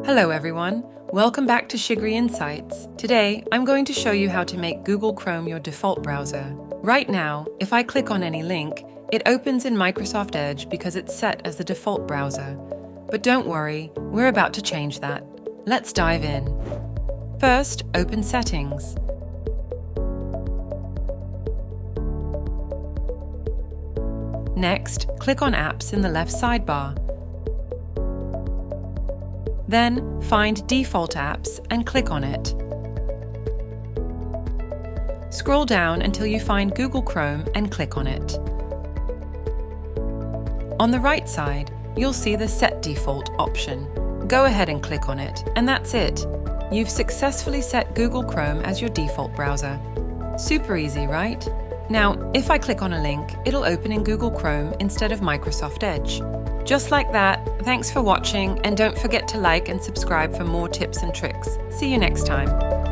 Hello everyone, welcome back to Shigri Insights. Today, I'm going to show you how to make Google Chrome your default browser. Right now, if I click on any link, it opens in Microsoft Edge because it's set as the default browser. But don't worry, we're about to change that. Let's dive in. First, open Settings. Next, click on Apps in the left sidebar. Then, find Default Apps and click on it. Scroll down until you find Google Chrome and click on it. On the right side, you'll see the Set Default option. Go ahead and click on it, and that's it. You've successfully set Google Chrome as your default browser. Super easy, right? Now, if I click on a link, it'll open in Google Chrome instead of Microsoft Edge. Just like that, thanks for watching, and don't forget to like and subscribe for more tips and tricks. See you next time.